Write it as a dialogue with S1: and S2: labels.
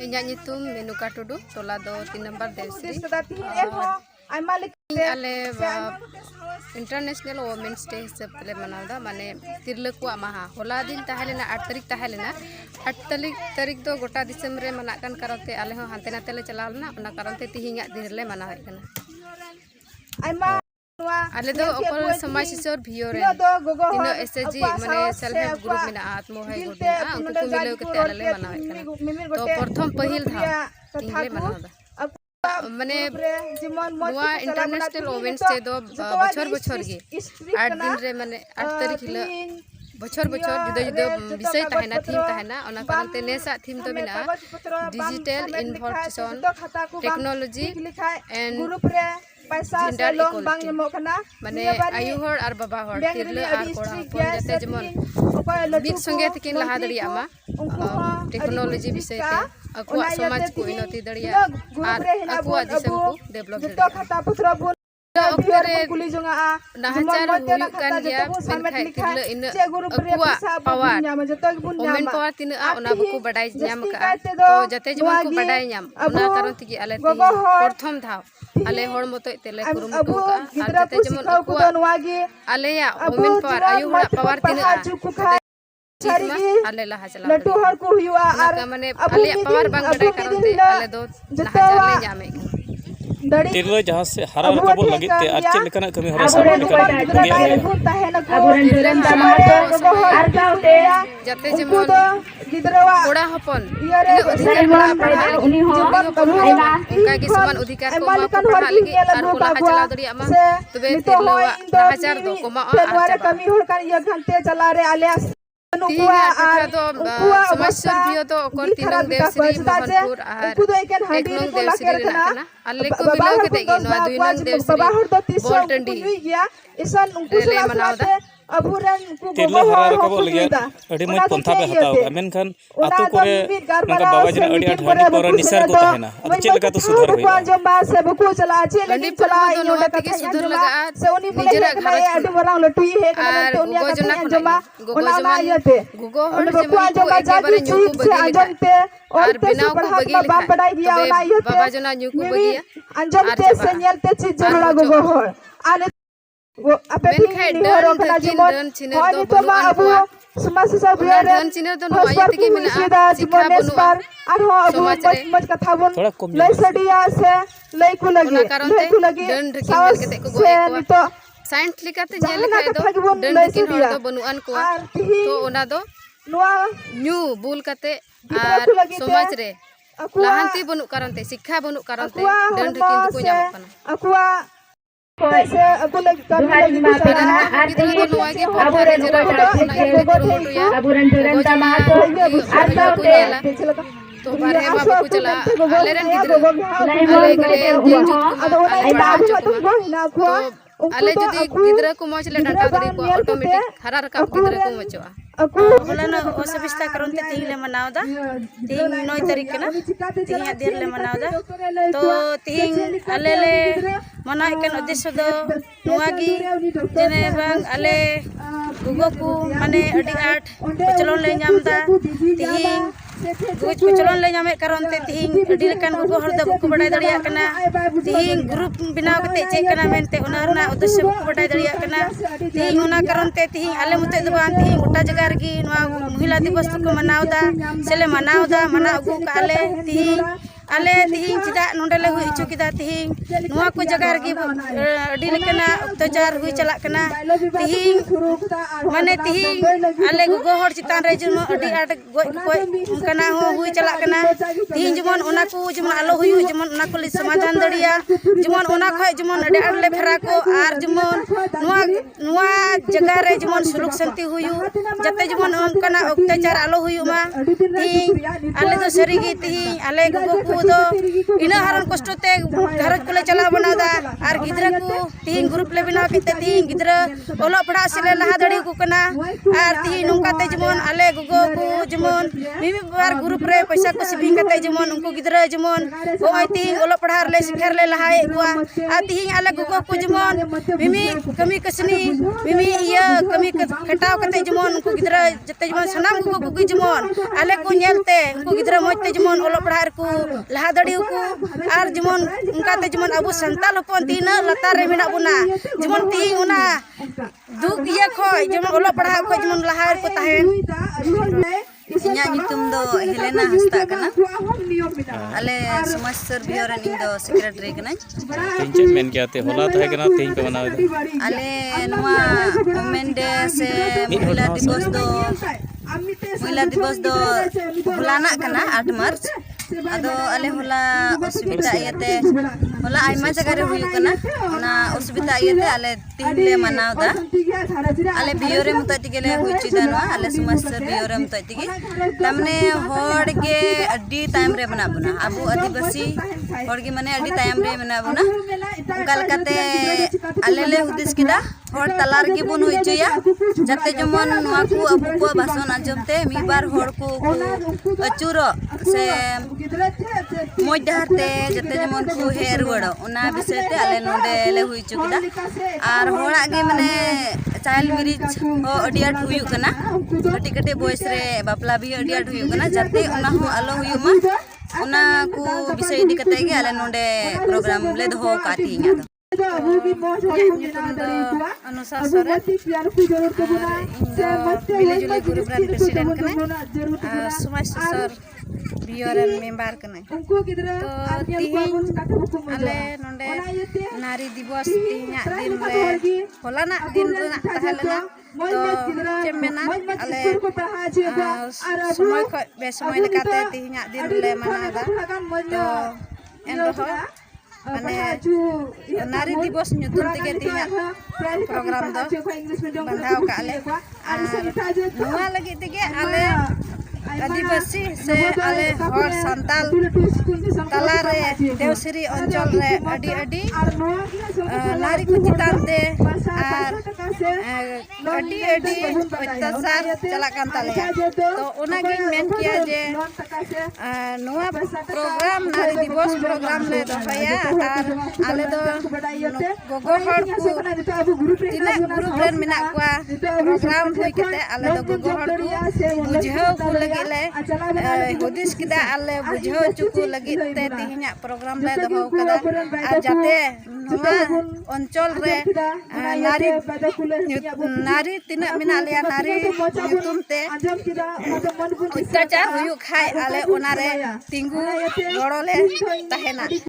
S1: Inyak nyutum Menuka Tudu, tola do 3 number Devsri. Ale International Women's Day hisab tele manawda mane tirla ko maha hola din tahelena 8 tarik tahelena 8 tarik do gota disem re manakan karonte ale ho hante nate le chalalna ona karonte tihinga din le manaw kana ale do opol samaj sisor bhiore tino SG mane self help group mena atmo hai group na unku ko milau kete ale le manaw kana to pratham pahil tha ingle manawda मने नुआ international women's day दो बछर बछर गे 8 दिन रे माने 8 तारीख हिला बछर बछर जुदा जुदा विषय ताहेना थीम ताहेना ओना कारणते नेसा थीम तो बिना digital information technology and gender equality माने आयु हर आर बाबा हर तिरले आर कोड़ा हपन जते जेमन बीत संगे तकिन लहा दरिया मा टेक्नोलॉजी विषय ते अकुआ समाज को उन्नति दरिया आर अकुआ दिसम को डेवलप दरिया ओकरे नाहचार हुई कान गया मेनखाय तिरले इन अकुआ पावर ओमेन पावर तिना ओना बको बडाय ᱧᱟᱢ का तो जते जेमन को बडाय ᱧᱟᱢ ओना कारण तिगी आले प्रथम धाव आले हर मतो तेले कुरुमुटु का आर जते जेमन अकुआ आले या ओमेन पावर आयु हरा पावर तिना आले लहा चला लटू हर को हुआ आर माने आले पावर बांग बडाय कारण ते आले दो नाहचार ले ᱧᱟᱢे
S2: तिरला जहाँ से हरा रकाबो लगित ते आज चेक लेकना कमी हरा सब लेकना
S1: जते जेमन कोड़ा हपन अधिकार बड़ा पढ़ा उनी हो उनका के समान अधिकार को पढ़ा लगी आर को लहा चला दरिया मा तबे तिरला नाहचार दो कोमा आर कमी होर का ये घंटे चला रे आले समाज सर्वियो तो कोन तीनों देवश्री मोहनपुर आर एक नंग देवश्री रना अल्ले को मिलाव केते गे नवा दुई नंग देवश्री बोलटंडी ले मनावदा
S2: तिरला हरा रकाबो लगे अडी मज पंथा पे हताव का मेनखान आतो करे नंका बाबा जना अडी आठ हनी पर निसर को ताहेना अब चेक लगा तो सुधार होई
S1: लंडी चला इनोडा के सुधार लगा निजरा घर आर गुगो जना गुगो हर जेमन को एक बारे न्यू को बगी लिखा आर बिनाव को बगी लिखा बाबा जना न्यू को बगी आर चबा मेनखाय डन चिनर दो बनुआन कोआ धन चिनर दो नया तके मेना शिक्षा बनुआ समाज रे
S2: थोड़ा कम
S1: ओना कारणते डन ढकिन मेल केते को गोए को साइंस लिकाते जेल खाय दो डन ढकिन हर दो बनुआन कोआ तो ओना दो न्यू बुल काते आर समाज रे लाहांती बनु कारणते शिक्षा बनु कारणते डन ढकिन को ᱧᱟᱢᱚᱜ kana
S3: पैसे अब लग कर
S1: तो बारे बाबा को चला आले रन गिद्र आले आले जदी गिद्र को मचले डाटा दरी को ऑटोमेटिक हरा रका गिद्र को मचवा
S4: होलन असुविस्ता करनते तिहिले मनावदा 9 तारीख ना तिहिया देर ले मनावदा तो तिहिं आले ले मनाय कन उद्देश्य दो नुआगी जने बांग आले गुगो को माने अडी आठ चलन ले ᱧᱟᱢदा तिहिं गुज चलन ले ᱧᱟᱢे करनते तिहिं अडी लेकन गुगो हर द को बडाय दरिया कना तिहिं ग्रुप बिनाव कते चेक कना मेनते ओना रना उद्देश्य को बडाय दरिया कना तिहिं ओना करनते तिहिं आले मुते दो बान तिहिं गोटा जगह रगी नवा महिला दिवस को मनावदा सेले मनावदा मना अगु का आले तिहिं चिदा नोंडले हुई चुकिदा तिहिं नवा को जगह रगी अडी लेकना अत्याचार हुई चला कना तिहिं माने तिहिं आले गुगो हर चितान रे जम अडी आट गोय उनकना हो हुई चला कना तिहिं जमन ओना को जमन आलो हुई जमन ओना को समाधान दड़िया जमन ओना खय जमन अडी आट ले फेरा को आर जमन नवा जगह रे जमन सुलुक शांति हुई जते जमन उनकना अत्याचार आलो हुई मा तिहिं आले तो सरीगी तिहिं आले गुगो को abu do ina haran kosto te gharaj ko le chala banada ar gidra ko tin group le bina kete tin gidra olok padha sile laha dadi ko kana ar tin nungka te jemon ale gogo ko jemon mimi bar group re paisa ko sibing kate jemon unku gidra jemon oi tin olok padha le sikher le laha e ko ar tin ale gogo ko jemon mimi kami kasni mimi iya kami khataw kate jemon unku gidra jete jemon sanam gogo ko jemon ale ko nyelte unku gidra mojte jemon olok padha ko laha dadi ko ar jemon unka te jemon abu santal hopon tina latar re mena buna jemon tin una duk iya khoi jemon olok padha ko jemon laha ko tahen
S5: inya nyutum do Helena Hasta kana ale समाज सर्वियो ren ing do secretary kana
S2: तीन chain main क्या थे होला तो है कि ना तीन पे बनावे
S5: ale nua women day se महिला दिवस do hulana kana 8 March ado ale hola osubita iyate hola aima jaga re huyu kana ona osubita iyate ale tinle manaw da ale biore muta tigele huichida no ale समाज सर्वियो re muta tigi tamne hor ge adi time re mena buna abu adibasi hor ge mane adi time re mena buna galkate ale le hudis kida hor talar ge bun huichuya jate jemon noa ku abu ko bason ajomte mi bar hor ku achuro se moj daharte jate jemon ku her wado ona bisay te ale nonde le huichu kida ar hora ge mane child marriage ho adi at huyu kana kati kati boys re bapla bi adi at huyu kana jate ona ho alo huyu ma ona ku bisay di kate ge ale nonde program le doho ka tinya
S1: अनुसा Soren मिलेजुले group run president कने समाज sir बियोरन member कने तो तिहिन आले नोंडे नारी दिवस तिहिना दिन रे होलाना दिन रेना ताहेलना तो चेमेना आले समय ख बेसमय लेकाते तिहिना दिन ले मनादा तो एनरहो माने नारी दिवस nyutum tige tinya program do bandhaw ka ale nuwa lagi tige ale आदिवासी से आले हर संताल तलारे देवसरी अंचल रे अडी अडी नारी को चितान दे आर अडी अडी अत्याचार चला कान ताले तो ओना गे मेन किया जे नोआ प्रोग्राम नारी दिवस प्रोग्राम ले दोहया आर आले दो गोगो हर को तिना ग्रुप रेन मिना कोआ प्रोग्राम होई कते आले दो गोगो हर को बुझाव को लगे हुदिस किदा आले बुझाव चुकु लगी ते तिहिना प्रोग्राम ले दहो कदा आ जाते नोआ अंचल रे नारी तिना मिना लिया नारी nyutum te अत्याचार हुयु खाय आले ओना रे तिंगु गड़ो ले ताहेना।